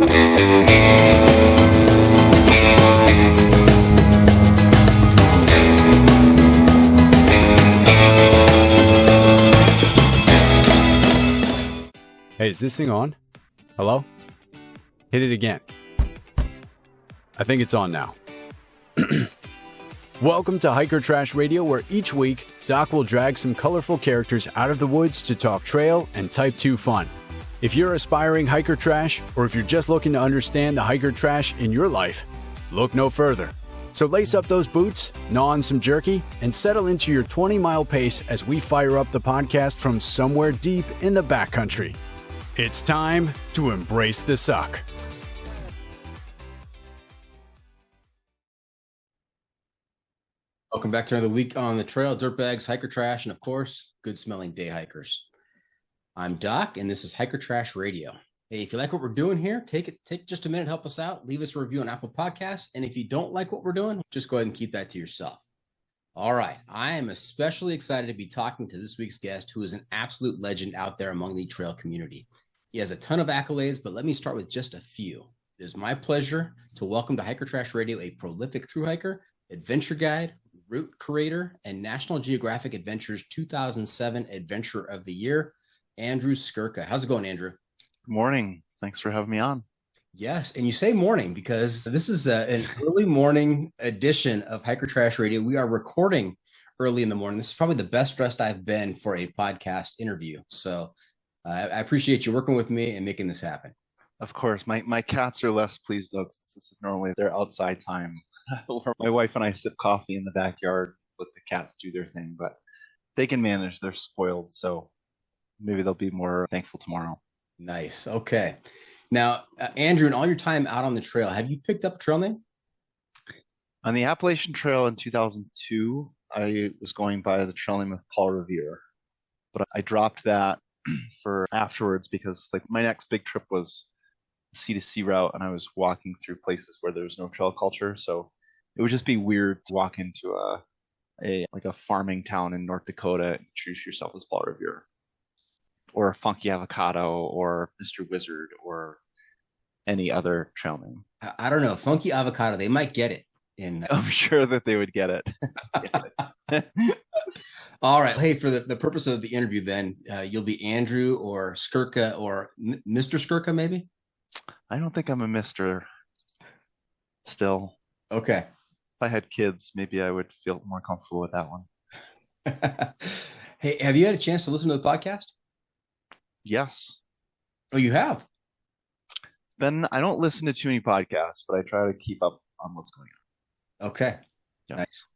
Hey, is this thing on? Hello? Hit it again. I think it's on now. Welcome to Hiker Trash Radio, where each week, Doc will drag some colorful characters out of the woods to talk trail and Type 2 fun. If you're aspiring hiker trash, or if you're just looking to understand the hiker trash in your life, look no further. So lace up those boots, gnaw on some jerky, and settle into your 20-mile pace as we fire up the podcast from somewhere deep in the backcountry. It's time to embrace the suck. Welcome back to another week on the trail, dirtbags, hiker trash, and of course, good smelling day hikers. I'm Doc, and this is Hiker Trash Radio. Hey, if you like what we're doing here, take just a minute, help us out, leave us a review on Apple Podcasts. And if you don't like what we're doing, just go ahead and keep that to yourself. All right. I am especially excited to be talking to this week's guest, who is an absolute legend out there among the trail community. He has a ton of accolades, but let me start with just a few. It is my pleasure to welcome to Hiker Trash Radio a prolific thru hiker, adventure guide, route curator, and National Geographic Adventures 2007 Adventurer of the Year, Andrew Skurka. How's it going, Andrew? Good morning. Thanks for having me on. Yes, and you say morning because this is an early morning edition of Hiker Trash Radio. We are recording early in the morning. This is probably the best dressed I've been for a podcast interview. So I appreciate you working with me and making this happen. Of course. My cats are less pleased, though, because this is normally their outside time. My wife and I sip coffee in the backyard, let the cats do their thing, but they can manage. They're spoiled, so maybe they'll be more thankful tomorrow. Nice. Okay. Now, Andrew, in all your time out on the trail, have you picked up a trail name? On the Appalachian Trail in 2002, I was going by the trail name of Paul Revere, but I dropped that for afterwards because my next big trip was the C2C route, and I was walking through places where there was no trail culture, so it would just be weird to walk into a farming town in North Dakota and introduce yourself as Paul Revere, or Funky Avocado, or Mr. Wizard, or any other trail name. I don't know. Funky Avocado, they might get it. I'm sure that they would get it. All right. Hey, for the purpose of the interview, then, you'll be Andrew or Skurka or Mr. Skurka, maybe? I don't think I'm a Mr. still. Okay. If I had kids, maybe I would feel more comfortable with that one. Hey, have you had a chance to listen to the podcast? Yes. Oh, you have? I don't listen to too many podcasts, but I try to keep up on what's going on. Okay. Yeah. Nice.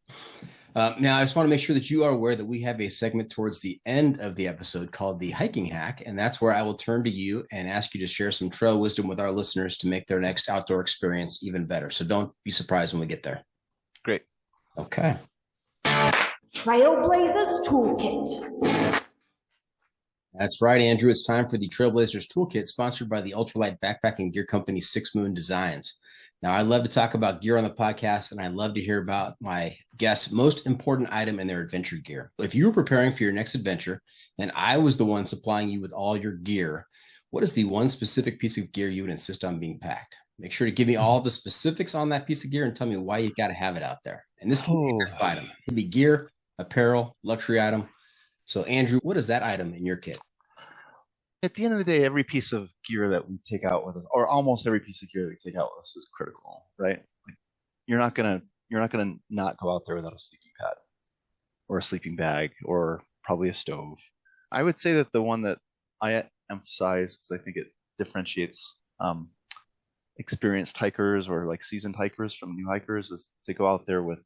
Now, I just want to make sure that you are aware that we have a segment towards the end of the episode called the Hiking Hack, and that's where I will turn to you and ask you to share some trail wisdom with our listeners to make their next outdoor experience even better. So don't be surprised when we get there. Great. Okay. Trailblazers Toolkit. That's right, Andrew. It's time for the Trailblazers Toolkit, sponsored by the ultralight backpacking gear company 6 Moon Designs. Now, I love to talk about gear on the podcast, and I love to hear about my guests' most important item in their adventure gear. If you were preparing for your next adventure, and I was the one supplying you with all your gear, what is the one specific piece of gear you would insist on being packed? Make sure to give me all the specifics on that piece of gear and tell me why you got to have it out there. And this can be an item. It could be gear, apparel, luxury item. So, Andrew, what is that item in your kit? At the end of the day, every piece of gear that we take out with us, or almost every piece of gear that we take out with us, is critical, right? You're not gonna not go out there without a sleeping pad, or a sleeping bag, or probably a stove. I would say that the one that I emphasize, because I think it differentiates experienced hikers or seasoned hikers from new hikers, is to go out there with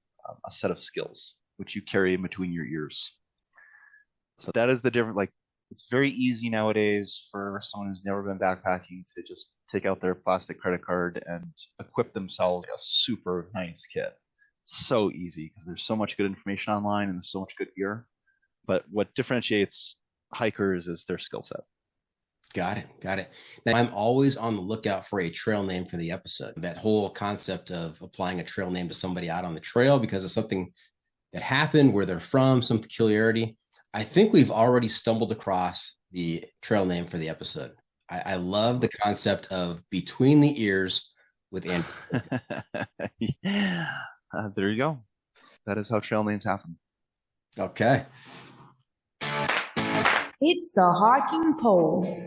a set of skills which you carry in between your ears. So that is the different. It's very easy nowadays for someone who's never been backpacking to just take out their plastic credit card and equip themselves a super nice kit. It's so easy because there's so much good information online and there's so much good gear. But what differentiates hikers is their skill set. Got it. Now, I'm always on the lookout for a trail name for the episode. That whole concept of applying a trail name to somebody out on the trail because of something that happened, where they're from, some peculiarity. I think we've already stumbled across the trail name for the episode. I love the concept of between the ears with Andrew. There you go. That is how trail names happen. Okay. It's the hiking pole.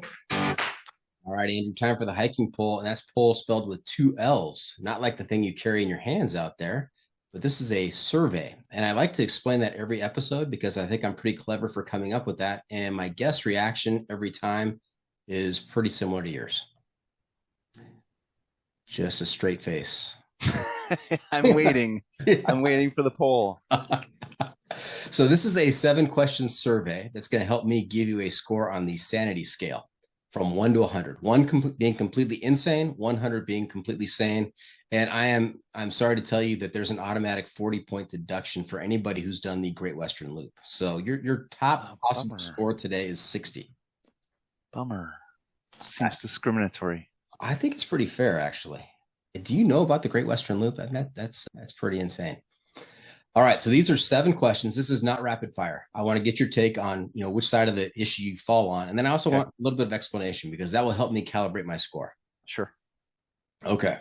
All right, Andrew, time for the hiking pole. And that's pole spelled with two L's, not like the thing you carry in your hands out there, but this is a survey. And I like to explain that every episode because I think I'm pretty clever for coming up with that. And my guest reaction every time is pretty similar to yours. Just a straight face. I'm waiting. I'm waiting for the poll. So this is a 7-question survey that's going to help me give you a score on the sanity scale from 1 to 100. 1 being completely insane, 100 being completely sane. And I'm sorry to tell you that there's an automatic 40-point deduction for anybody who's done the Great Western Loop. So your top possible score today is 60. Bummer. It seems discriminatory. I think it's pretty fair, actually. Do you know about the Great Western Loop? That's pretty insane. All right, so these are 7 questions. This is not rapid fire. I want to get your take on, which side of the issue you fall on. And then I also want a little bit of explanation because that will help me calibrate my score. Sure. Okay.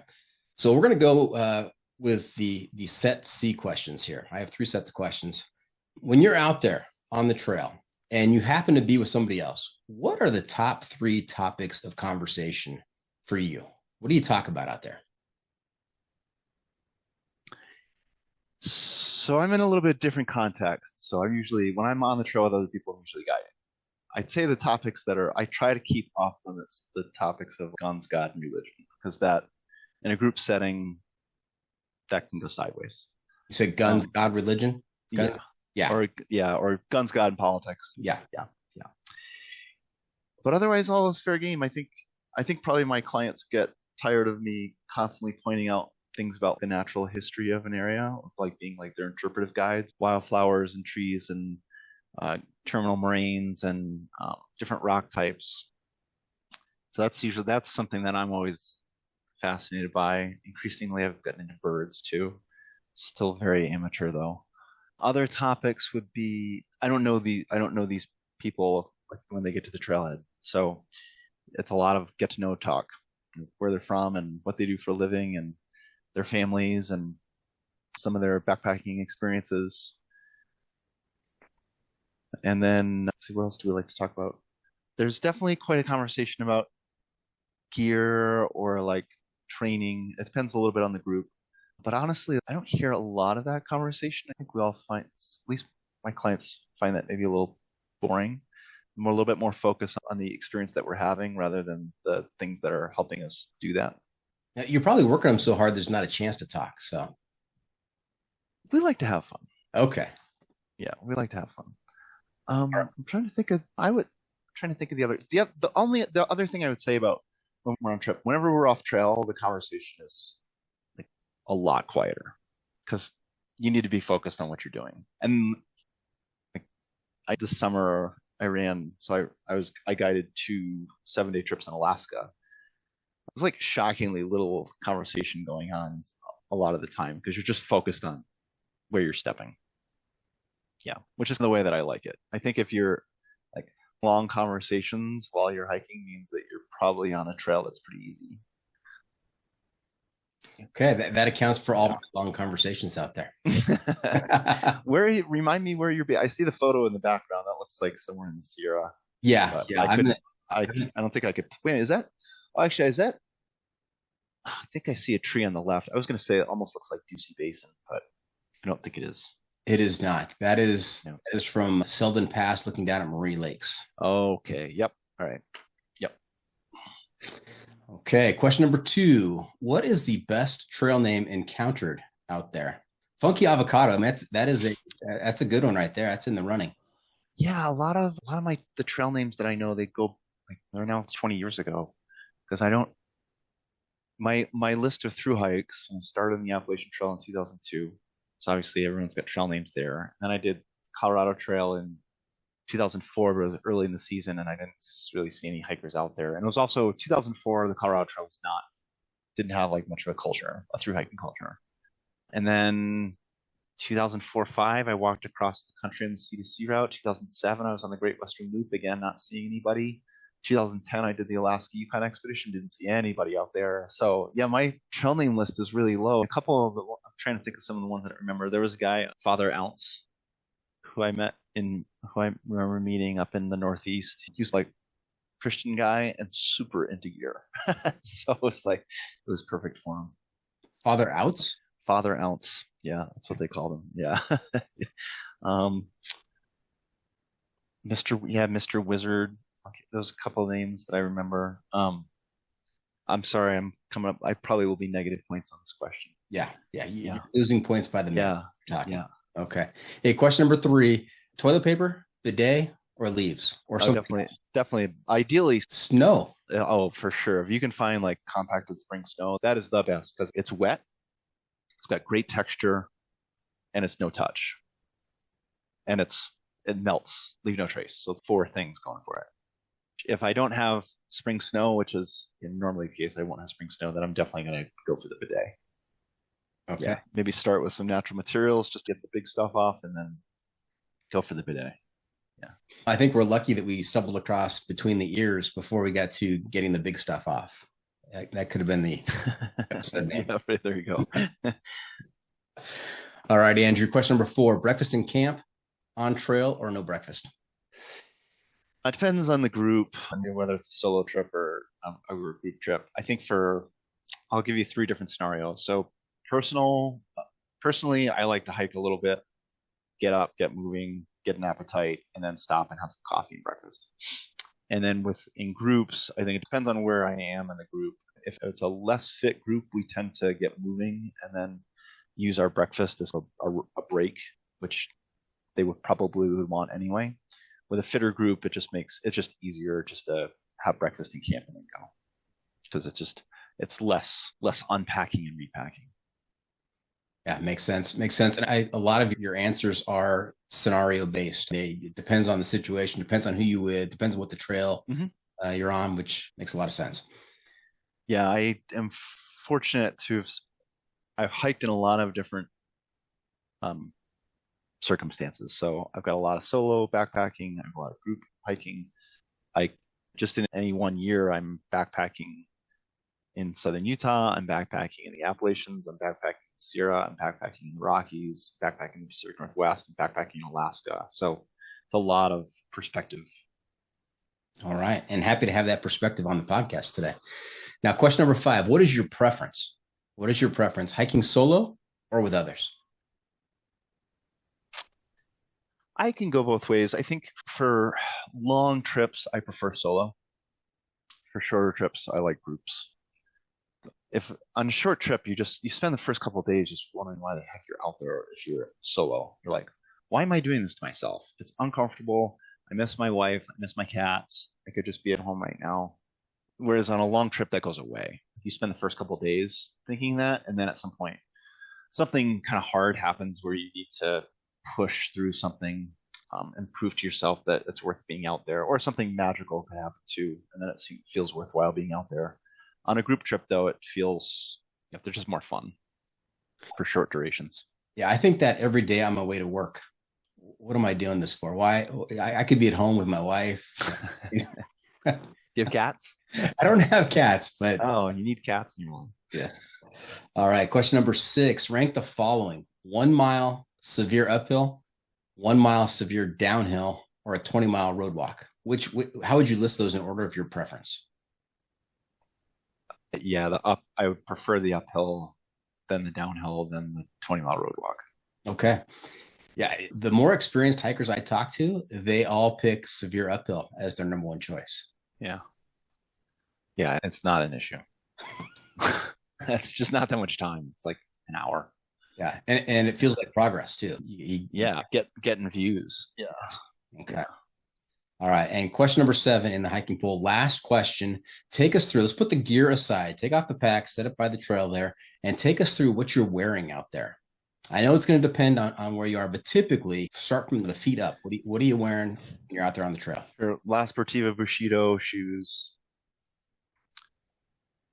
So we're going to go with the set C questions here. I have 3 sets of questions. When you're out there on the trail and you happen to be with somebody else, what are the top 3 topics of conversation for you? What do you talk about out there? So I'm in a little bit different context. So I'm usually, when I'm on the trail with other people, I'm usually guiding. I'd say the topics I try to keep off limits, the topics of guns, God, and religion, because that, in a group setting, that can go sideways. You said guns, God, religion? Guns? Yeah. Or guns, God, and politics. Yeah. But otherwise, all is fair game. I think probably my clients get tired of me constantly pointing out things about the natural history of an area, like being like their interpretive guides, wildflowers and trees and terminal moraines and different rock types. So that's something that I'm always fascinated by. Increasingly, I've gotten into birds too. Still very amateur though. Other topics would be I don't know these people like when they get to the trailhead. So it's a lot of get to know talk, where they're from and what they do for a living and their families and some of their backpacking experiences. And then let's see, what else do we like to talk about? There's definitely quite a conversation about gear or like training. It depends a little bit on the group. But honestly, I don't hear a lot of that conversation. I think we all find, at least my clients find that maybe a little boring. A little bit more focused on the experience that we're having rather than the things that are helping us do that. Now, you're probably working them so hard there's not a chance to talk. So we like to have fun. Okay. Yeah, we like to have fun. I'm trying to think of the other thing I would say about when we're on trip. Whenever we're off trail, the conversation is like a lot quieter because you need to be focused on what you're doing. And like this summer I ran, so I guided 2 7-day trips in Alaska. It was like shockingly little conversation going on a lot of the time because you're just focused on where you're stepping. Yeah, which is the way that I like it. I think if you're like long conversations while you're hiking means that you're probably on a trail that's pretty easy. Okay, that accounts for all long conversations out there. Remind me where you're. I see the photo in the background. That looks like somewhere in the Sierra. Yeah. I don't think I could. Wait, is that? Oh, actually, is that? I think I see a tree on the left. I was going to say it almost looks like Ducey Basin, but I don't think it is. It is not. That is from Selden Pass looking down at Marie Lakes. Okay. Yep. All right. Yep. Okay. Question number 2. What is the best trail name encountered out there? Funky Avocado. That's a good one right there. That's in the running. Yeah, a lot of the trail names that I know, they go like they're now 20 years ago because I don't. My list of through hikes started on the Appalachian Trail in 2002. So obviously everyone's got trail names there. And then I did Colorado Trail in 2004, but it was early in the season and I didn't really see any hikers out there. And it was also 2004, the Colorado Trail didn't have like much of a through hiking culture. And then 2004-05, I walked across the country on the C2C route. 2007, I was on the Great Western Loop again, not seeing anybody. 2010, I did the Alaska-Yukon Expedition. Didn't see anybody out there. So yeah, my trail name list is really low. I'm trying to think of some of the ones that I remember. There was a guy, Father Ounce, who I remember meeting up in the Northeast. He was like Christian guy and super into gear. So it was perfect for him. Father Outs? Father Ounce. Yeah, that's what they called him. Yeah. Mr. Wizard. Okay, those are a couple of names that I remember. I'm sorry, I'm coming up. I probably will be negative points on this question. Yeah. You're losing points by the minute. Yeah. Okay. Hey, question number 3: toilet paper, bidet, or leaves, or something? Definitely. Ideally, snow. Oh, for sure. If you can find like compacted spring snow, that is the best because it's wet. It's got great texture, and it's no touch, and it melts, leave no trace. So it's 4 things going for it. If I don't have spring snow, which is normally the case, I won't have spring snow, then I'm definitely going to go for the bidet. Okay. Yeah, maybe start with some natural materials, just get the big stuff off, and then go for the bidet. Yeah. I think we're lucky that we stumbled across between the ears before we got to getting the big stuff off. That could have been the episode name. Yeah, right, there you go. All right, Andrew. Question number 4: breakfast in camp, on trail, or no breakfast? It depends on the group, whether it's a solo trip or a group trip. I think I'll give you 3 different scenarios. So personally, I like to hike a little bit, get up, get moving, get an appetite, and then stop and have some coffee and breakfast. And then in groups, I think it depends on where I am in the group. If it's a less fit group, we tend to get moving and then use our breakfast as a break, which they would probably want anyway. With a fitter group, it's just easier just to have breakfast in camp and then go, because it's less unpacking and repacking. Yeah, makes sense. And a lot of your answers are scenario based. It depends on the situation, depends on who you with, depends on what the trail you're on, which makes a lot of sense. Yeah, I am fortunate I've hiked in a lot of different circumstances. So I've got a lot of solo backpacking, I have a lot of group hiking. Just in any one year, I'm backpacking in southern Utah, I'm backpacking in the Appalachians, I'm backpacking in Sierra, I'm backpacking in the Rockies, backpacking in the Pacific Northwest, and backpacking in Alaska. So it's a lot of perspective. All right. And happy to have that perspective on the podcast today. Now, question number 5: what is your preference? Hiking solo or with others? I can go both ways. I think for long trips, I prefer solo. For shorter trips, I like groups. If on a short trip, you spend the first couple of days just wondering why the heck you're out there. If you're solo, you're like, why am I doing this to myself? It's uncomfortable. I miss my wife. I miss my cats. I could just be at home right now. Whereas on a long trip, that goes away. You spend the first couple of days thinking that, and then at some point, something kind of hard happens where you need to push through something and prove to yourself that it's worth being out there, or something magical could happen too, and then it feels worthwhile being out there. On a group trip, though, it feels they're just more fun for short durations. Yeah, I think that every day on my way to work, what am I doing this for? Why? I could be at home with my wife. Do you have cats? I don't have cats, but you need cats in your life. Yeah. All right. Question number 6: rank the following: 1 mile severe uphill, 1 mile severe downhill, or a 20-mile road walk. How would you list those in order of your preference? Yeah, I would prefer the uphill, then the downhill, then the 20-mile road walk. Okay. Yeah, the more experienced hikers I talk to, they all pick severe uphill as their number 1 choice. Yeah, it's not an issue. It's just not that much time. It's like an hour. Yeah, and it feels like progress too. Getting views. Yeah. Okay. All right. And question number 7 in the hiking poll, last question. Take us through, let's put the gear aside, take off the pack, set it by the trail there, and take us through what you're wearing out there. I know it's going to depend on where you are, but typically start from the feet up. What are you wearing when you're out there on the trail? Sure. La Sportiva Bushido shoes,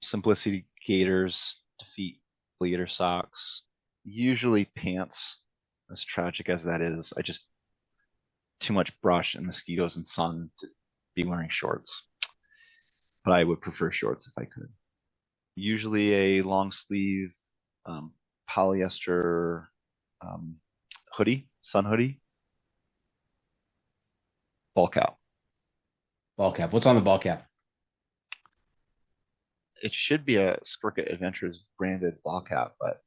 Simplicity gaiters, Defeat gaiter socks, usually pants. As tragic as that is, too much brush and mosquitoes and sun to be wearing shorts. but I would prefer shorts if I could. Usually a long sleeve polyester hoodie, sun hoodie, ball cap. Ball cap. What's on the ball cap? It should be a Skurka Adventures branded ball cap, but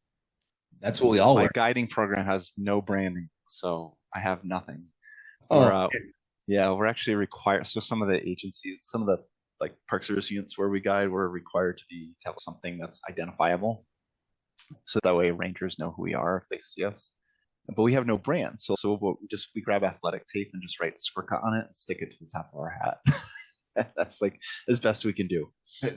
that's what we all my wear. guiding program has no branding, so I have nothing. Oh, we're actually required. So some of the agencies, some of the like Park Service units where we guide, we're required to have something that's identifiable, so that way rangers know who we are if they see us. But we have no brand, so we grab athletic tape and just write Skurka on it and stick it to the top of our hat. That's like as best we can do.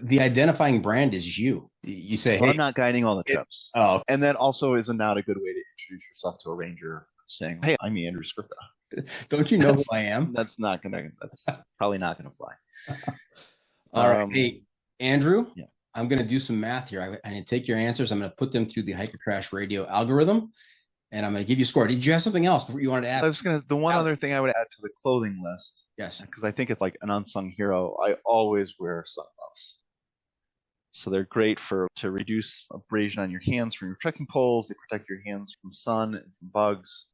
The identifying brand is you. You say, well, hey, I'm not guiding all the trips. Oh, and that also is not a good way to introduce yourself to a ranger, saying, "Hey, I'm Andrew Skurka." Don't you know who I am? That's probably not gonna fly. All right, hey Andrew. Yeah. I'm gonna do some math here. I need to take your answers. I'm gonna put them through the Hiker Trash Radio algorithm, and I'm gonna give you a score. Did you have something else you wanted to add? The one other thing I would add to the clothing list. Yes. Because I think it's like an unsung hero. I always wear sunglasses. So they're great to reduce abrasion on your hands from your trekking poles. They protect your hands from sun and from bugs.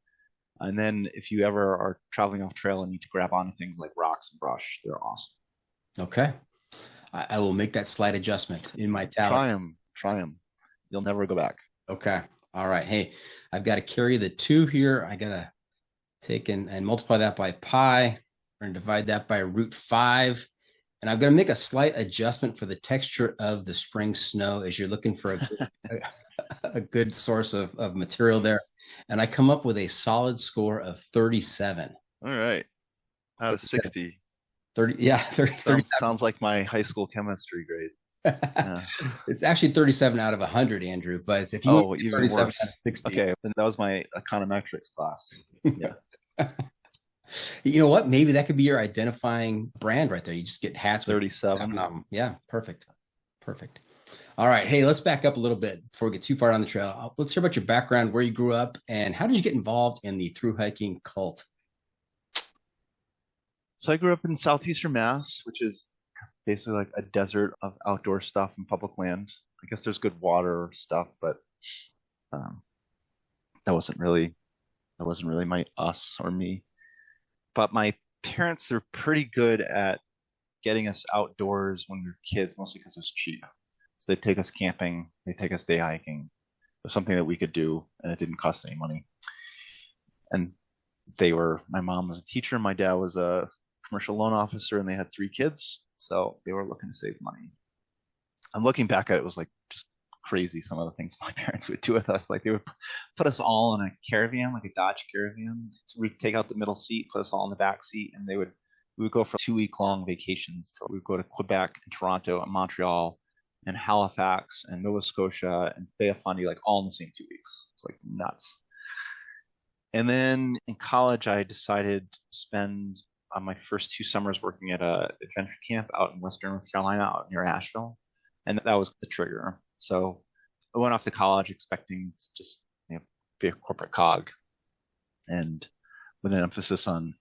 And then if you ever are traveling off trail and need to grab onto things like rocks and brush, they're awesome. Okay. I will make that slight adjustment in my tally. Try them. You'll never go back. Okay. All right. Hey, I've got to carry the 2 here. I got to take and multiply that by pi. We're going to divide that by root 5. And I'm going to make a slight adjustment for the texture of the spring snow as you're looking for a good source of material there. And I come up with a solid score of 37. All right. Out of 60. 30. Yeah. 30, sounds like my high school chemistry grade. Yeah. It's actually 37 out of 100, Andrew. But if you even 37 worse. out of 60, okay, then that was my econometrics class. Yeah. You know what? Maybe that could be your identifying brand right there. You just get hats with 37. Yeah, perfect. All right. Hey, let's back up a little bit before we get too far down the trail. Let's hear about your background, where you grew up, and how did you get involved in the thru hiking cult? So I grew up in southeastern Mass, which is basically like a desert of outdoor stuff and public land. I guess there's good water stuff, but that wasn't really my us or me. But my parents, they're pretty good at getting us outdoors when we were kids, mostly because it was cheap. So they'd take us camping, they'd take us day hiking. It was something that we could do, and it didn't cost any money. And my mom was a teacher, my dad was a commercial loan officer, and they had 3 kids. So they were looking to save money. I'm looking back at it, was like just crazy some of the things my parents would do with us. Like they would put us all in a caravan, like a Dodge Caravan. We'd take out the middle seat, put us all in the back seat, and we would go for 2-week-long vacations. So we'd go to Quebec and Toronto and Montreal and Halifax and Nova Scotia and Bay of Fundy, like all in the same 2 weeks. It's like nuts. And then in college, I decided to spend my first 2 summers working at a adventure camp out in Western North Carolina, out near Asheville. And that was the trigger. So I went off to college expecting to just be a corporate cog, and with an emphasis on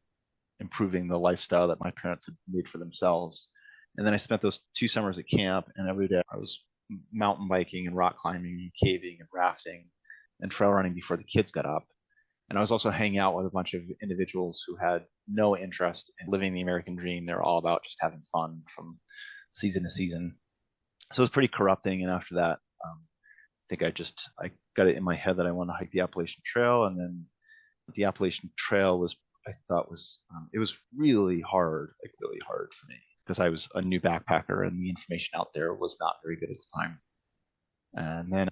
improving the lifestyle that my parents had made for themselves. And then I spent those 2 summers at camp, and every day I was mountain biking and rock climbing and caving and rafting and trail running before the kids got up. And I was also hanging out with a bunch of individuals who had no interest in living the American dream. They're all about just having fun from season to season. So it was pretty corrupting. And after that, I think I got it in my head that I wanted to hike the Appalachian Trail. And then the Appalachian Trail it was really hard for me, because I was a new backpacker and the information out there was not very good at the time.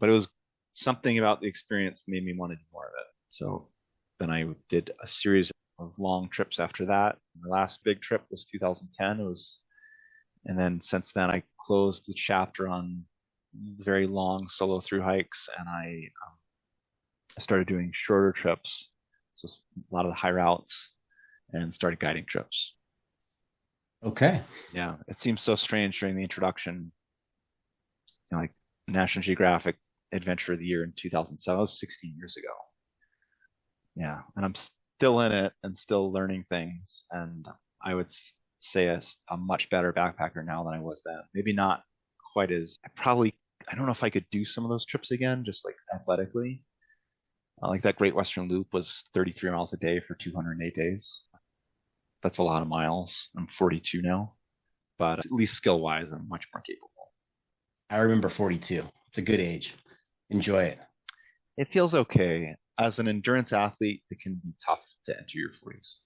But it was something about the experience made me want to do more of it. So then I did a series of long trips after that. My last big trip was 2010. And then since then I closed the chapter on very long solo through hikes, and I started doing shorter trips, so a lot of the high routes, and started guiding trips. Okay. Yeah, it seems so strange during the introduction, like National Geographic Adventure of the Year in 2007. That was 16 years ago. Yeah, and I'm still in it and still learning things. And I would say a much better backpacker now than I was then. Maybe not quite as, I don't know if I could do some of those trips again, just like athletically. Like that Great Western Loop was 33 miles a day for 208 days. That's a lot of miles. I'm 42 now, but at least skill wise, I'm much more capable. I remember 42. It's a good age. Enjoy it. It feels okay. As an endurance athlete, it can be tough to enter your 40s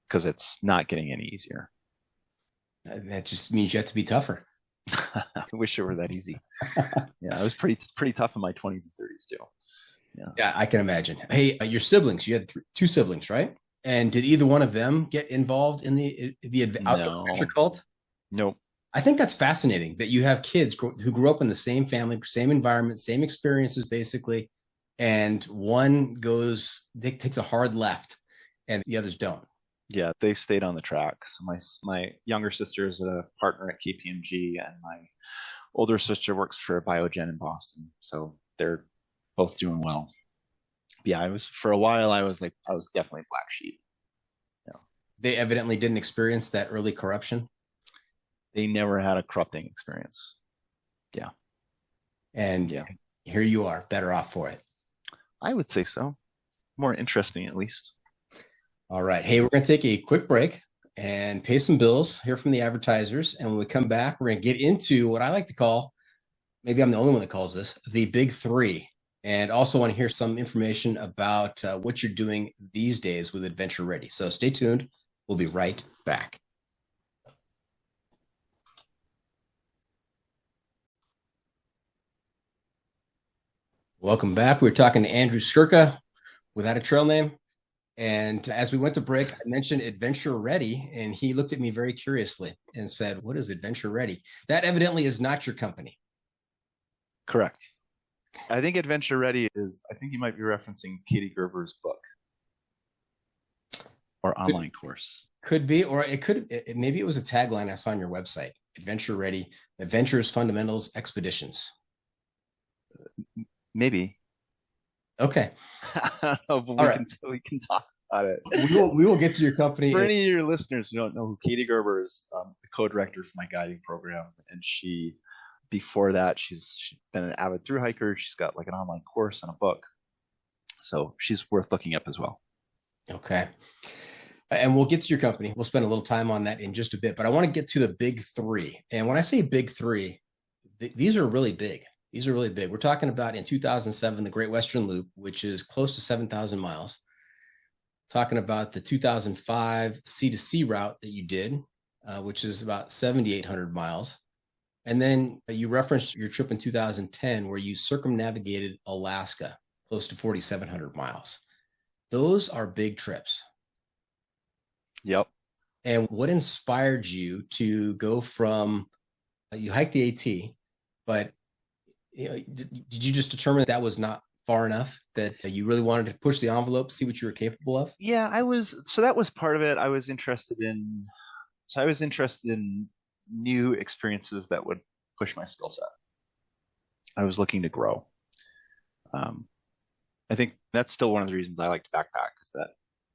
because it's not getting any easier. That just means you have to be tougher. I wish it were that easy. Yeah, I was pretty tough in my 20s and 30s too. Yeah, I can imagine. Hey, your siblings, you had two siblings, right? And did either one of them get involved in the outdoor adventure cult? Nope. I think that's fascinating that you have kids who grew up in the same family, same environment, same experiences, basically, and one takes a hard left, and the others don't. Yeah, they stayed on the track. So my younger sister is a partner at KPMG, and my older sister works for Biogen in Boston. So they're both doing well. Yeah, for a while I was definitely black sheep. Yeah. They evidently didn't experience that early corruption. They never had a corrupting experience. Yeah. And here you are, better off for it. I would say so. More interesting, at least. All right. Hey, we're going to take a quick break and pay some bills, hear from the advertisers. And when we come back, we're going to get into what I like to call, maybe I'm the only one that calls this, the big three. And also want to hear some information about what you're doing these days with Adventure Ready. So stay tuned. We'll be right back. Welcome back. We're talking to Andrew Skurka, without a trail name. And as we went to break, I mentioned Adventure Ready, and he looked at me very curiously and said, "What is Adventure Ready?" That evidently is not your company. Correct. I think Adventure Ready I think you might be referencing Katie Gerber's book or online course. Could be, or maybe it was a tagline I saw on your website, Adventure Ready, Adventures, Fundamentals, Expeditions. Maybe. Okay. I don't know, but we can talk about it. We will get to your company. For any of your listeners who don't know who Katie Gerber is, the co-director for my guiding program, and before that, she's been an avid thru hiker. She's got like an online course and a book, so she's worth looking up as well. Okay. And we'll get to your company. We'll spend a little time on that in just a bit, but I want to get to the big three. And when I say big three, these are really big. These are really big. We're talking about in 2007, the Great Western Loop, which is close to 7,000 miles. Talking about the 2005 sea-to-sea route that you did, which is about 7,800 miles. And then you referenced your trip in 2010 where you circumnavigated Alaska, close to 4,700 miles. Those are big trips. Yep. And what inspired you to go from, you hiked the AT, but did you just determine that was not far enough, that you really wanted to push the envelope, see what you were capable of? Yeah, so that was part of it. I was interested in new experiences that would push my skill set. I was looking to grow. I think that's still one of the reasons I like to backpack, is that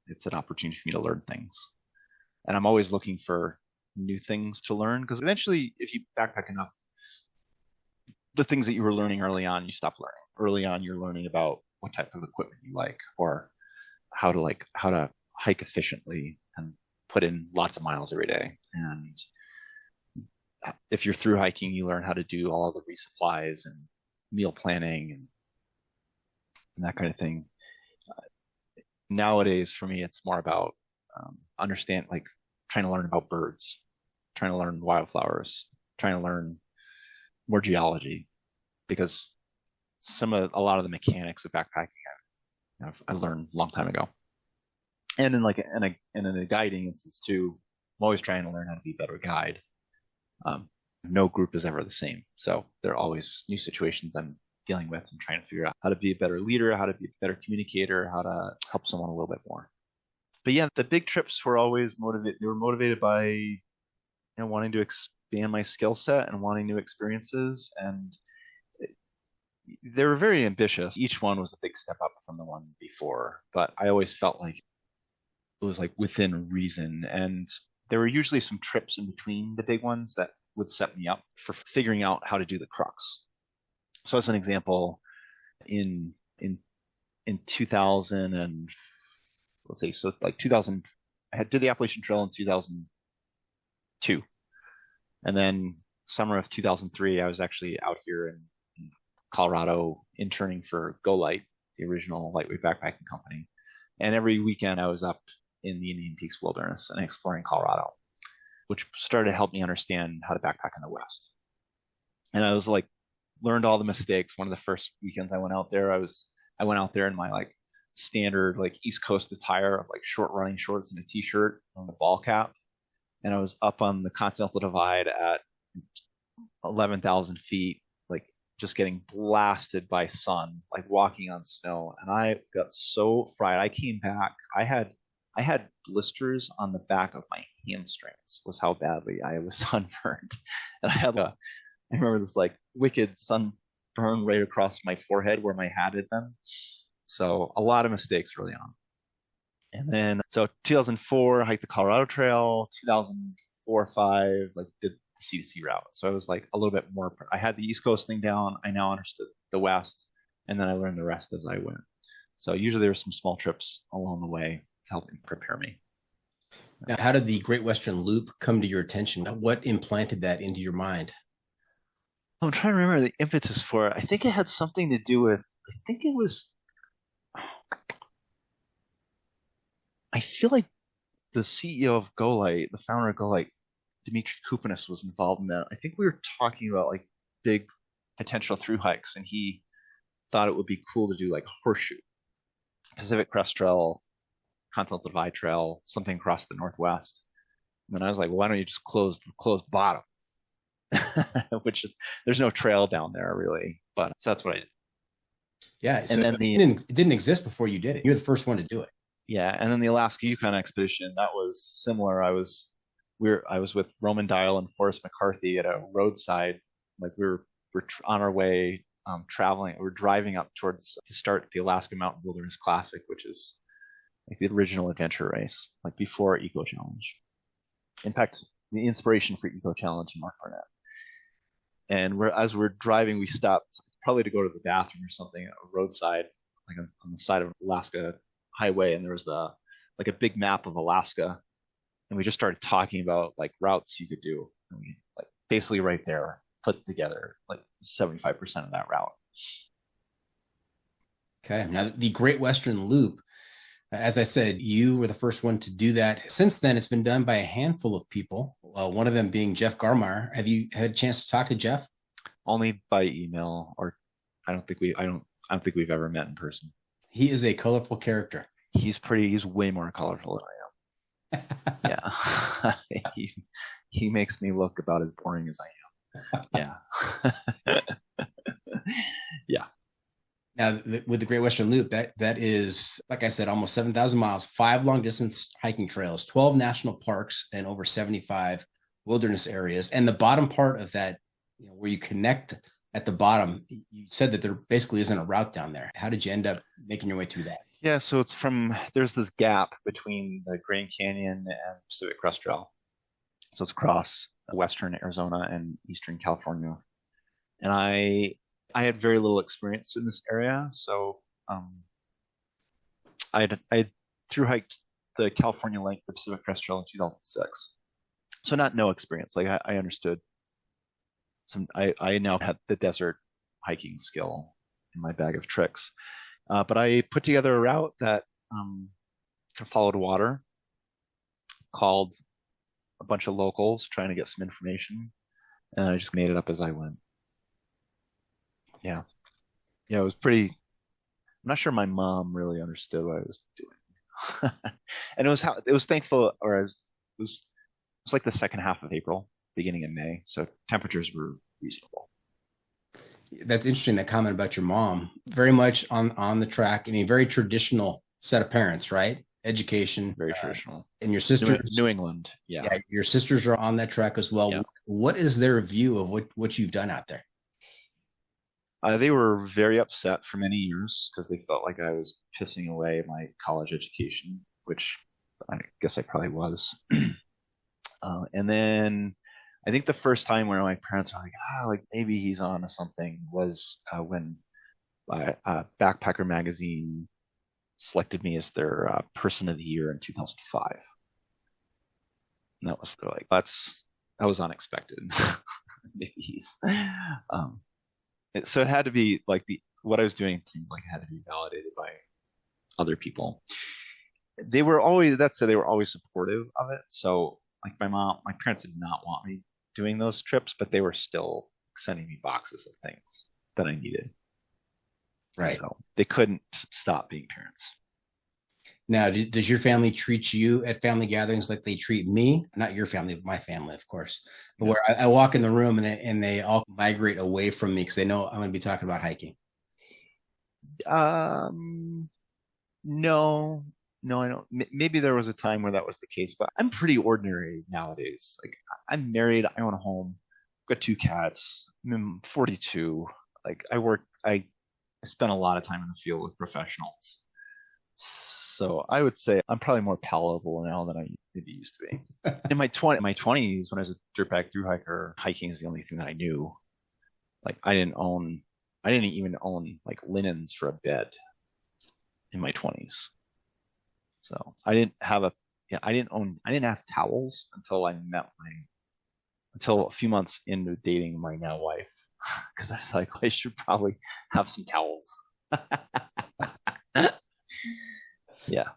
it's an opportunity for me to learn things. And I'm always looking for new things to learn, because eventually, if you backpack enough, the things that you were learning early on, you stop learning. Early on, you're learning about what type of equipment you like, or how to hike efficiently and put in lots of miles every day. And if you're through hiking, you learn how to do all the resupplies and meal planning and that kind of thing. Nowadays, for me, it's more about trying to learn about birds, trying to learn wildflowers, trying to learn more geology, because a lot of the mechanics of backpacking I learned a long time ago. And in a guiding instance too, I'm always trying to learn how to be a better guide. No group is ever the same, so there are always new situations I'm dealing with and trying to figure out how to be a better leader, how to be a better communicator, how to help someone a little bit more. But yeah, the big trips were always motivated. They were motivated by wanting to expand my skill set and wanting new experiences, and they were very ambitious. Each one was a big step up from the one before, but I always felt like it was like within reason. And there were usually some trips in between the big ones that would set me up for figuring out how to do the crux. So as an example, in 2000 and let's say, so like 2000, did the Appalachian Trail in 2002. And then summer of 2003, I was actually out here in Colorado interning for Go Light, the original lightweight backpacking company. And every weekend I was up in the Indian Peaks Wilderness and exploring Colorado, which started to help me understand how to backpack in the West. And I was like, learned all the mistakes. One of the first weekends I went out there, I went out there in my like standard like East Coast attire of like short running shorts and a t-shirt on the ball cap. And I was up on the Continental Divide at 11,000 feet, like just getting blasted by sun, like walking on snow. And I got so fried. I came back. I had blisters on the back of my hamstrings, was how badly I was sunburned. And I remember this like wicked sunburn right across my forehead where my hat had been. So a lot of mistakes early on. And then, so 2004, hiked the Colorado Trail, 2004-5, like did the C2C route. So I was like a little bit more, I had the East Coast thing down. I now understood the West, and then I learned the rest as I went. So usually there were some small trips along the way to help prepare me. Now, how did the Great Western Loop come to your attention? What implanted that into your mind? I'm trying to remember the impetus for it. I think it had something to do with, I feel like the CEO of Go Light, the founder of Go Light, Dimitri Kupinis, was involved in that. I think we were talking about like big potential through hikes, and he thought it would be cool to do like a horseshoe, Pacific Crest Trail, Continental Divide Trail, something across the Northwest. And then I was like, well, why don't you just close the bottom? Which is, there's no trail down there really, but so that's what I did. Yeah, so and then it didn't exist before you did it. You're the first one to do it. Yeah, and then the Alaska-Yukon Expedition, that was similar. I was with Roman Dial and Forrest McCarthy at a roadside, like we're on our way traveling. We're driving up to start the Alaska Mountain Wilderness Classic, which is like the original adventure race, like before Eco Challenge. In fact, the inspiration for Eco Challenge and Mark Barnett. And as we're driving, we stopped probably to go to the bathroom or something at a roadside, like on the side of Alaska highway, and there was a big map of Alaska, and we just started talking about like routes you could do, and we like basically right there put together like 75% of that route. Okay, now the Great Western Loop, as I said, you were the first one to do that. Since then, it's been done by a handful of people. One of them being Jeff Garmire. Have you had a chance to talk to Jeff? Only by email, or I don't think we've ever met in person. He is a colorful character. He's way more colorful than I am. Yeah. he makes me look about as boring as I am. Yeah. Yeah. Now, with the Great Western Loop, that is, like I said, almost 7,000 miles, 5 long-distance hiking trails, 12 national parks, and over 75 wilderness areas. And the bottom part of that, where you connect at the bottom, you said that there basically isn't a route down there. How did you end up making your way through that? Yeah, so there's this gap between the Grand Canyon and Pacific Crest Trail. So it's across western Arizona and eastern California. And I had very little experience in this area, so I had through hiked the California length of Pacific Crest Trail in 2006. So no experience. Like I understood I now had the desert hiking skill in my bag of tricks. But I put together a route that followed water, called a bunch of locals trying to get some information, and I just made it up as I went. Yeah, it was pretty. I'm not sure my mom really understood what I was doing, and it was thankful, or it was like the second half of April, beginning of May, so temperatures were reasonable. That's interesting, that comment about your mom. Very much on the track. I mean, very traditional set of parents, right? Education. Very traditional. And your sisters. New England. Yeah. Your sisters are on that track as well. Yeah. What is their view of what you've done out there? They were very upset for many years because they felt like I was pissing away my college education, which I guess I probably was. And then I think the first time where my parents were like maybe he's on to something was when Backpacker Magazine selected me as their Person of the Year in 2005. And they're like, that was unexpected. Maybe he's, so it had to be like what I was doing seemed like it had to be validated by other people. They were always supportive of it. So like my parents did not want me doing those trips, but they were still sending me boxes of things that I needed. Right. So they couldn't stop being parents. Now, does your family treat you at family gatherings like they treat me? Not your family, but my family, of course. But where I walk in the room and they all migrate away from me because they know I'm going to be talking about hiking. No, I don't. Maybe there was a time where that was the case, but I'm pretty ordinary nowadays. Like I'm married, I own a home, I've got 2 cats. I'm 42. Like I spend a lot of time in the field with professionals. So I would say I'm probably more palatable now than I maybe used to be. In my 20s, when I was a dirtbag through hiker, hiking is the only thing that I knew. Like I didn't even own like linens for a bed in my 20s. So I didn't have towels until until a few months into dating my now wife, because I was like, I should probably have some towels. Yeah.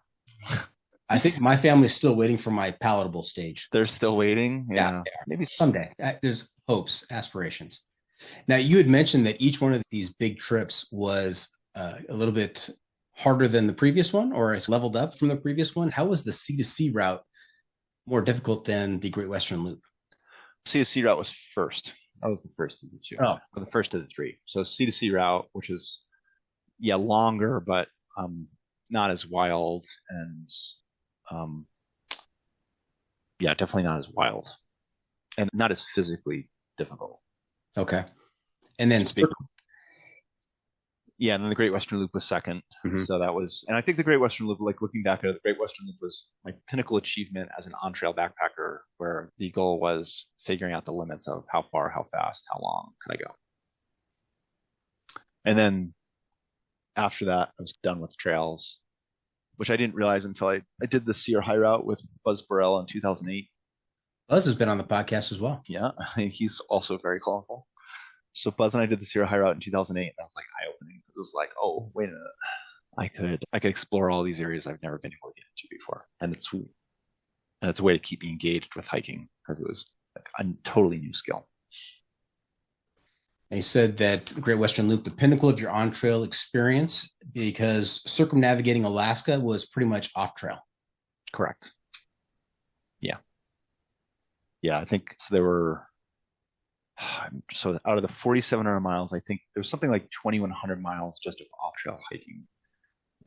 I think my family's still waiting for my palatable stage. They're still waiting. Yeah. Maybe someday. There's hopes, aspirations. Now, you had mentioned that each one of these big trips was a little bit harder than the previous one, or it's leveled up from the previous one. How was the C2C route more difficult than the Great Western Loop? C2C route was first. That was the first of the two. Oh. Or the first of the 3. So C2C route, which is longer, but not as wild, and definitely not as wild, and not as physically difficult. Okay. And then and then the Great Western Loop was second. Mm-hmm. So that was, and I think the Great Western Loop, like looking back at it, the Great Western Loop was my pinnacle achievement as an on-trail backpacker, where the goal was figuring out the limits of how far, how fast, how long could I go. And then after that, I was done with trails, which I didn't realize until I did the Sierra High Route with Buzz Burrell in 2008. Buzz has been on the podcast as well. Yeah, he's also very colorful. So Buzz and I did the Sierra High Route in 2008, and that was like eye-opening. It was like, oh, wait a minute, I could explore all these areas I've never been able to get into before, and it's a way to keep me engaged with hiking, because it was like a totally new skill. They said that the Great Western Loop, the pinnacle of your on-trail experience, because circumnavigating Alaska was pretty much off-trail. Correct. Yeah, I think so. There were, so out of the 4,700 miles, I think there was something like 2,100 miles just of off-trail hiking.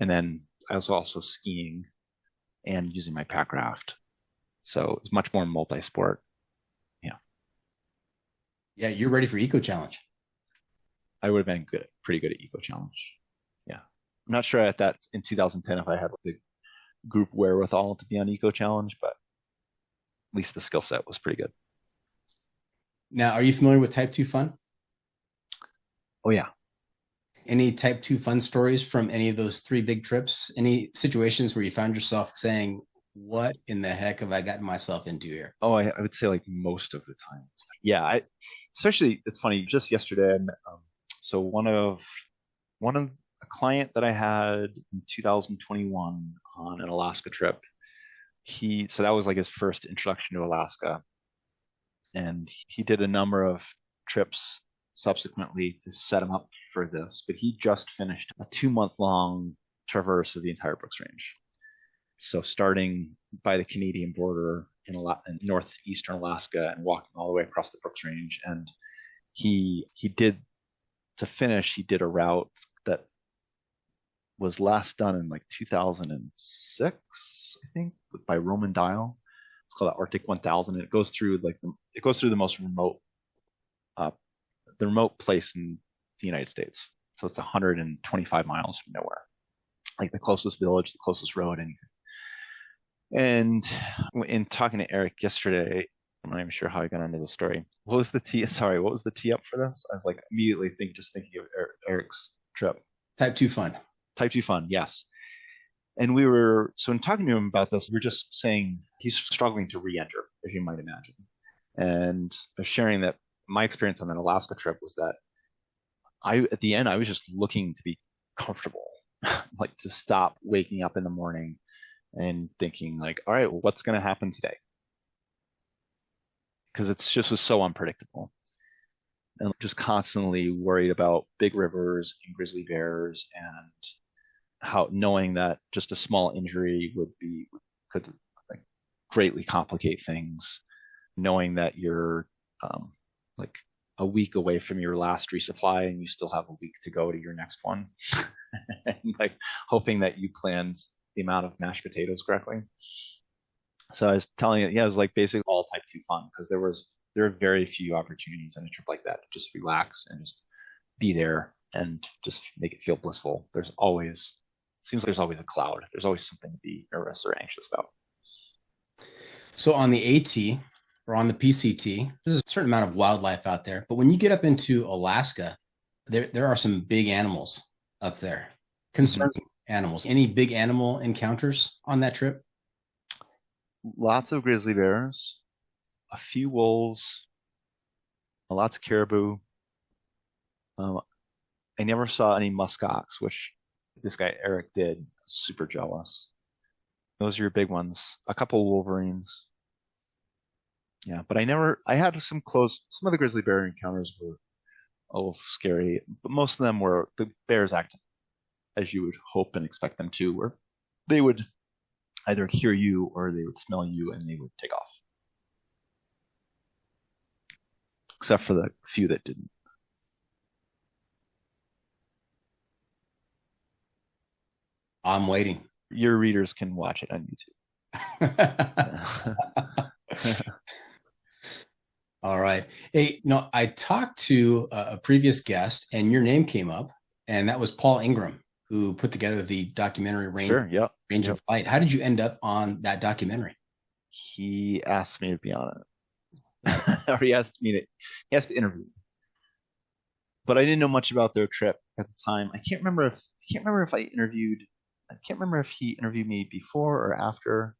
And then I was also skiing and using my pack raft. So it's much more multi-sport. Yeah, you're ready for Eco Challenge. I would have been pretty good at Eco Challenge. Yeah. I'm not sure at that in 2010 if I had the group wherewithal to be on Eco Challenge, but at least the skill set was pretty good. Now, are you familiar with Type 2 Fun? Oh, yeah. Any Type 2 Fun stories from any of those 3 big trips? Any situations where you found yourself saying, what in the heck have I gotten myself into here? Oh, I would say like most of the time. Yeah, especially, it's funny, just yesterday, I met, so one of a client that I had in 2021 on an Alaska trip, so that was like his first introduction to Alaska. And he did a number of trips subsequently to set him up for this, but he just finished a 2-month-long traverse of the entire Brooks Range. So starting by the Canadian border in northeastern Alaska and walking all the way across the Brooks Range. And he did a route that was last done in like 2006, I think, by Roman Dial. It's called the Arctic 1000, and it goes through the most remote place in the United States. So it's 125 miles from nowhere, like the closest village, the closest road, anything. And in talking to Eric yesterday, I'm not even sure how I got into the story. What was the tee? Sorry, what was the tee up for this? I was like immediately thinking of Eric's trip. Type 2 fun. Type 2 fun, yes. And so in talking to him about this, we were just saying he's struggling to re-enter, as you might imagine. And sharing that my experience on that Alaska trip was that at the end, I was just looking to be comfortable, like to stop waking up in the morning and thinking like, all right, well, what's going to happen today? Because it's just was so unpredictable. And just constantly worried about big rivers and grizzly bears, and how knowing that just a small injury could like greatly complicate things, knowing that you're like a week away from your last resupply and you still have a week to go to your next one, and like hoping that you planned the amount of mashed potatoes correctly. So I was telling it, yeah, it was like basically all type 2 fun, because there are very few opportunities on a trip like that to just relax and just be there and just make it feel blissful. Seems like there's always a cloud. There's always something to be nervous or anxious about. So on the AT or on the PCT, there's a certain amount of wildlife out there. But when you get up into Alaska, there are some big animals up there, concerning animals. Any big animal encounters on that trip? Lots of grizzly bears, a few wolves, lots of caribou. I never saw any muskox, which this guy Eric did. Super jealous. Those are your big ones. A couple wolverines. Yeah, but I had some of the grizzly bear encounters were a little scary, but most of them were the bears acting as you would hope and expect them to, where they would either hear you or they would smell you and they would take off. Except for the few that didn't. I'm waiting. Your readers can watch it on YouTube. All right. Hey, I talked to a previous guest and your name came up, and that was Paul Ingram, who put together the documentary Range of Light. How did you end up on that documentary? He asked me to be on it. Or he asked to interview me. But I didn't know much about their trip at the time. I can't remember if he interviewed me before or after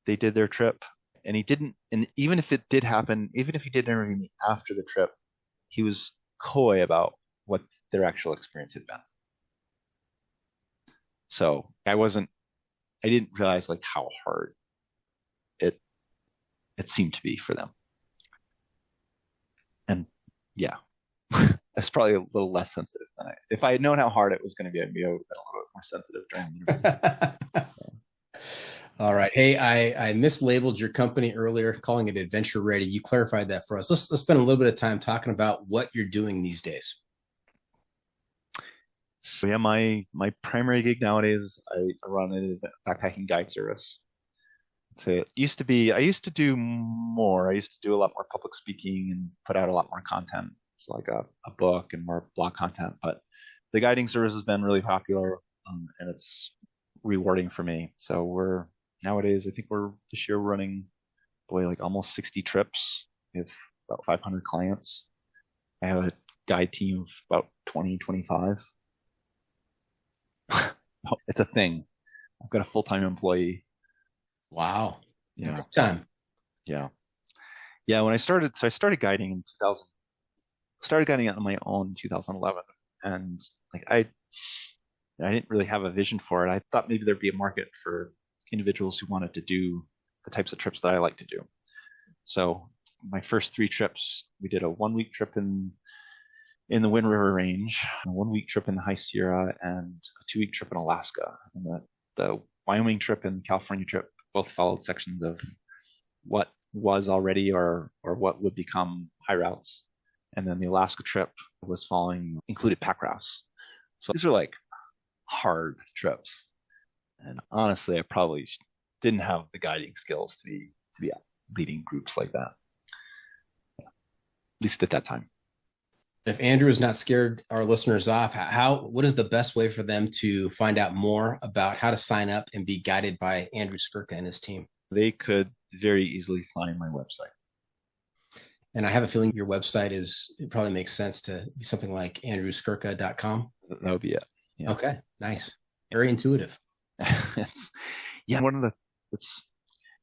they did their trip. And he didn't, and even if it did happen, even if he did interview me after the trip, he was coy about what their actual experience had been. So I didn't realize like how hard it seemed to be for them. And yeah, it's probably a little less sensitive than if I had known how hard it was going to be, I'd be a little bit more sensitive during the interview. All right. Hey, I mislabeled your company earlier, calling it Adventure Ready. You clarified that for us. Let's spend a little bit of time talking about what you're doing these days. So yeah, my primary gig nowadays, I run a backpacking guide service. So I used to do more. I used to do a lot more public speaking and put out a lot more content. It's like a book and more blog content. But the guiding service has been really popular, and it's rewarding for me. So nowadays, I think this year we're running, like almost 60 trips. We have about 500 clients. I have a guide team of about 20, 25. It's a thing. I've got a full-time employee. Wow. Yeah. Time. Yeah. Yeah. When I started guiding in 2000, started guiding on my own in 2011. And like, I didn't really have a vision for it. I thought maybe there'd be a market for individuals who wanted to do the types of trips that I like to do. So my first 3 trips, we did a 1-week trip in the Wind River Range, a 1-week trip in the High Sierra, and a 2-week trip in Alaska. And the Wyoming trip and California trip both followed sections of what was already or what would become high routes. And then the Alaska trip included pack rafts. So these are like hard trips. And honestly, I probably didn't have the guiding skills to be leading groups like that. Yeah. At least at that time. If Andrew has not scared our listeners off, what is the best way for them to find out more about how to sign up and be guided by Andrew Skurka and his team? They could very easily find my website. And I have a feeling your website it probably makes sense to be something like andrewskurka.com. That would be it. Yeah. Okay, nice. Very intuitive.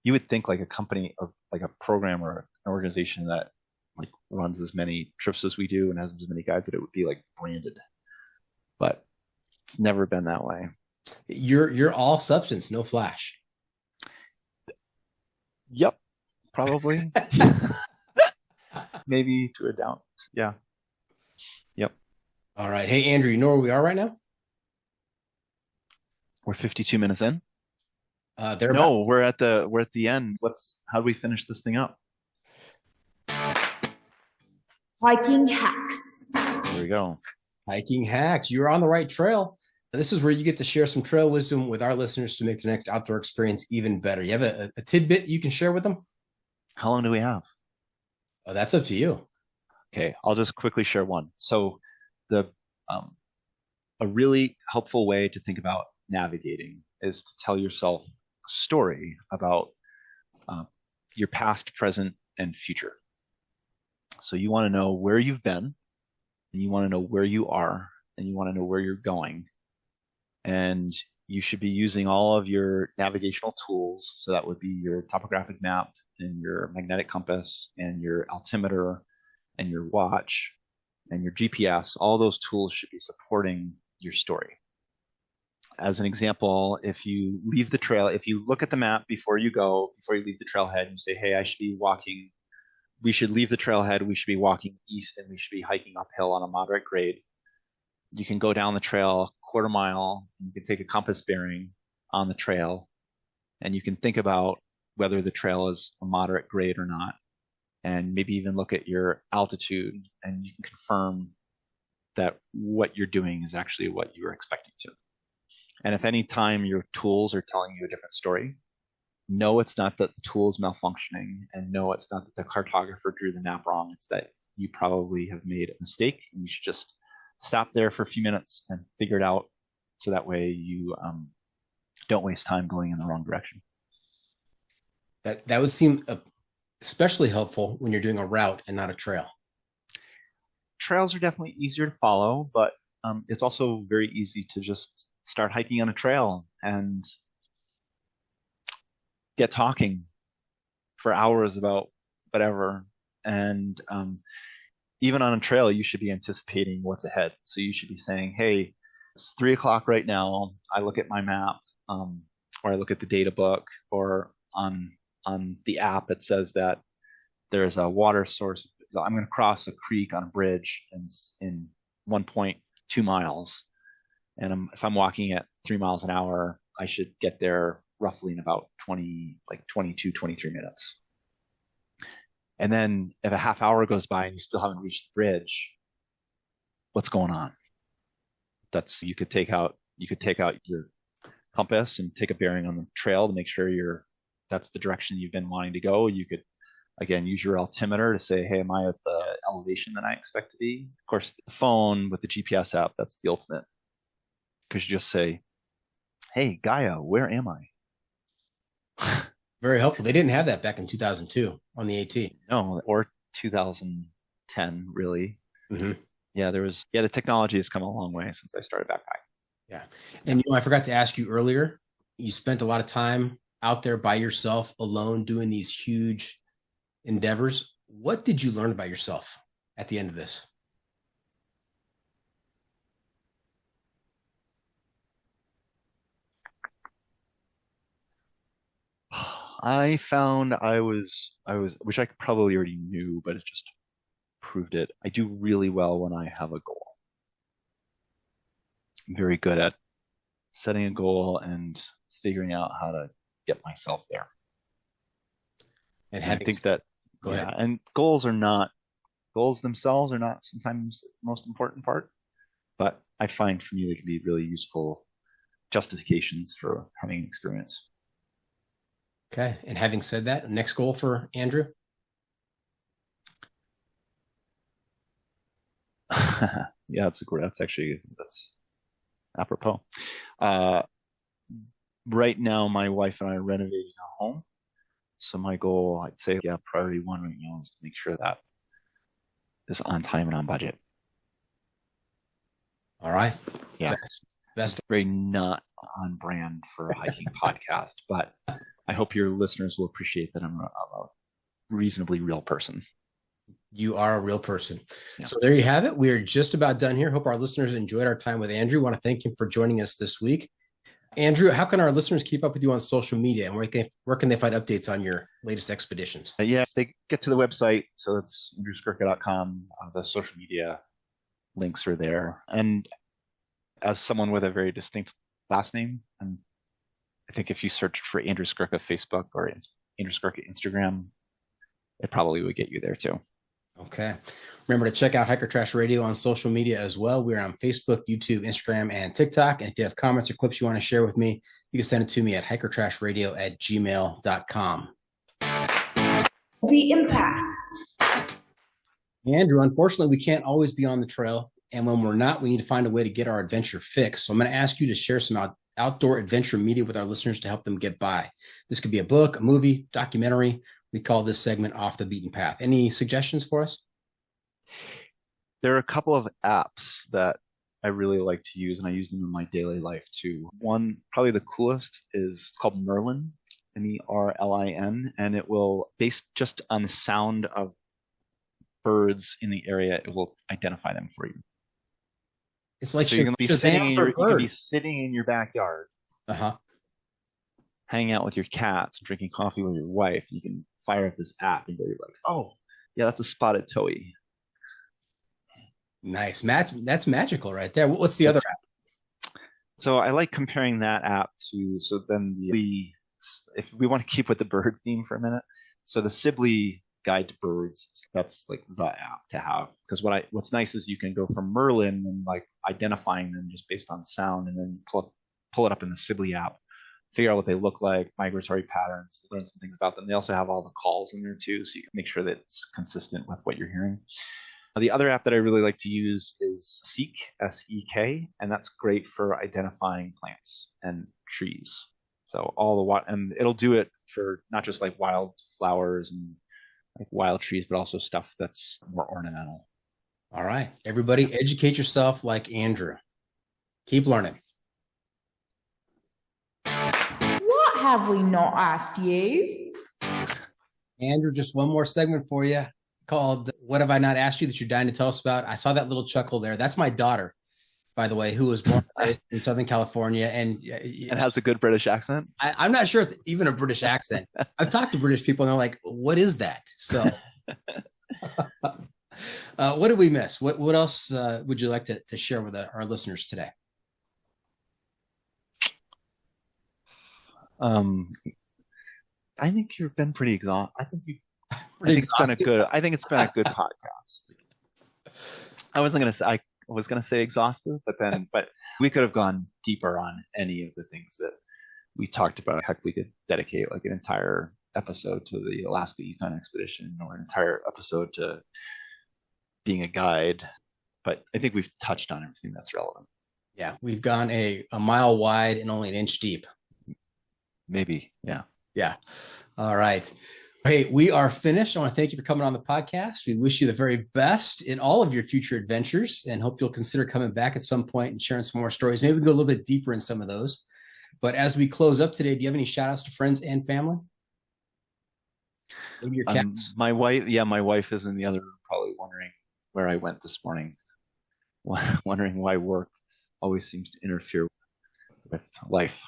You would think like a company or like a program or an organization that like runs as many trips as we do and has as many guides that it would be like branded, but it's never been that way. You're all substance, no flash. Yep, probably. Maybe to a doubt. Yeah. Yep. All right. Hey, Andrew, you know where we are right now? We're 52 minutes in. No, we're at the end. How do we finish this thing up? Hiking hacks. There we go. Hiking hacks. You're on the right trail. This is where you get to share some trail wisdom with our listeners to make their next outdoor experience even better. You have a tidbit you can share with them? How long do we have? Oh, that's up to you. Okay, I'll just quickly share one. So a really helpful way to think about navigating is to tell yourself a story about your past, present, and future. So you want to know where you've been, and you want to know where you are, and you want to know where you're going. And you should be using all of your navigational tools. So that would be your topographic map and your magnetic compass and your altimeter and your watch and your GPS. All those tools should be supporting your story. As an example, if you leave the trail, if you look at the map before you leave the trailhead and you say, hey, we should leave the trailhead, we should be walking east and we should be hiking uphill on a moderate grade. You can go down the trail quarter mile, you can take a compass bearing on the trail, and you can think about whether the trail is a moderate grade or not, and maybe even look at your altitude, and you can confirm that what you're doing is actually what you were expecting to. And if any time your tools are telling you a different story, no, it's not that the tool is malfunctioning, and no, it's not that the cartographer drew the map wrong. It's that you probably have made a mistake, and you should just stop there for a few minutes and figure it out, so that way you don't waste time going in the wrong direction. That would seem especially helpful when you're doing a route and not a trail. Trails are definitely easier to follow, but it's also very easy to just start hiking on a trail and get talking for hours about whatever. And even on a trail, you should be anticipating what's ahead. So you should be saying, hey, it's 3:00 right now. I look at my map, or I look at the data book, or on the app, it says that there's a water source. I'm going to cross a creek on a bridge in 1.2 miles. And if I'm walking at 3 miles an hour, I should get there roughly in about 22, 23 minutes. And then if a half hour goes by and you still haven't reached the bridge, what's going on? You could take out your compass and take a bearing on the trail to make sure that's the direction you've been wanting to go. You could, again, use your altimeter to say, hey, am I at the elevation that I expect to be? Of course, the phone with the GPS app, that's the ultimate. Because you just say, hey, Gaia, where am I? Very helpful. They didn't have that back in 2002 on the AT. No, or 2010, really. Mm-hmm. Yeah, the technology has come a long way since I started backpacking. Yeah. And I forgot to ask you earlier, you spent a lot of time out there by yourself, alone, doing these huge endeavors. What did you learn about yourself at the end of this? I found I was, which I probably already knew, but it just proved it. I do really well when I have a goal. I'm very good at setting a goal and figuring out how to get myself there. And I think that, and goals themselves are not sometimes the most important part, but I find for me they can be really useful justifications for having an experience. Okay. And having said that, next goal for Andrew? Yeah, that's apropos. Right now, my wife and I are renovating our home. So my goal, I'd say, priority one right now is to make sure that is on time and on budget. All right. Yeah. Best. Very not on brand for a hiking podcast, but I hope your listeners will appreciate that I'm a reasonably real person. You are a real person. Yeah. So there you have it. We're just about done here. Hope our listeners enjoyed our time with Andrew. Want to thank him for joining us this week. Andrew, how can our listeners keep up with you on social media, and where can they find updates on your latest expeditions? If they get to the website, so it's andrewskurka.com, the social media links are there. And as someone with a very distinct last name, and I think if you search for Andrew Skurka Facebook or Andrew Skurka Instagram, it probably would get you there too. Okay. Remember to check out Hiker Trash Radio on social media as well. We're on Facebook, YouTube, Instagram, and TikTok. And if you have comments or clips you want to share with me, you can send it to me at hikertrashradio@gmail.com. The empath. Andrew, unfortunately, we can't always be on the trail. And when we're not, we need to find a way to get our adventure fixed. So I'm going to ask you to share some outdoor adventure media with our listeners to help them get by. This could be a book, a movie, documentary. We call this segment Off the Beaten Path. Any suggestions for us? There are a couple of apps that I really like to use, and I use them in my daily life too. One, probably the coolest, is called Merlin, Merlin, and it will, based just on the sound of birds in the area, it will identify them for you. It's like so you can be sitting in your backyard, hanging out with your cats, drinking coffee with your wife. You can fire up this app and you're like, oh, yeah, that's a spotted towhee. Nice. That's magical right there. What's the other app? So I like comparing that app to, if we want to keep with the bird theme for a minute, so the Sibley Guide to Birds, that's like the app to have. Because what's nice is you can go from Merlin and like identifying them just based on sound, and then pull it up in the Sibley app, figure out what they look like, migratory patterns, learn some things about them. They also have all the calls in there too, so you can make sure that it's consistent with what you're hearing. The other app that I really like to use is Seek, S-E-K, and that's great for identifying plants and trees. So and it'll do it for not just like wild flowers and like wild trees, but also stuff that's more ornamental. All right, everybody, educate yourself like Andrew. Keep learning. What have we not asked you? Andrew, just one more segment for you called What Have I Not Asked You That You're Dying to Tell Us About? I saw that little chuckle there. That's my daughter, by the way, who was born in Southern California and has a good British accent. I'm not sure it's even a British accent. I've talked to British people and they're like, what is that? So what did we miss? What else would you like to share with our listeners today? I think you've been pretty exhausted. I think it's been a good podcast. I was gonna say exhaustive, but we could have gone deeper on any of the things that we talked about. Heck, we could dedicate like an entire episode to the Alaska-Yukon Expedition, or an entire episode to being a guide. But I think we've touched on everything that's relevant. Yeah, we've gone a mile wide and only an inch deep. Maybe, yeah. Yeah. All right. Hey, we are finished. I want to thank you for coming on the podcast. We wish you the very best in all of your future adventures, and hope you'll consider coming back at some point and sharing some more stories. Maybe we can go a little bit deeper in some of those. But as we close up today, do you have any shout outs to friends and family? Maybe your cats? My wife is in the other room, probably wondering where I went this morning, wondering why work always seems to interfere with life.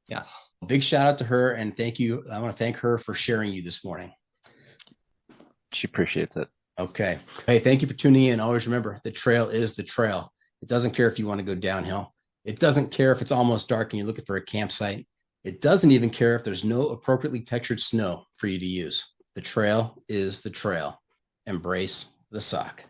Yes. Big shout out to her, and thank you. I want to thank her for sharing you this morning. She appreciates it. Okay. Hey, thank you for tuning in. Always remember, the trail is the trail. It doesn't care if you want to go downhill. It doesn't care if it's almost dark and you're looking for a campsite. It doesn't even care if there's no appropriately textured snow for you to use. The trail is the trail. Embrace the sock.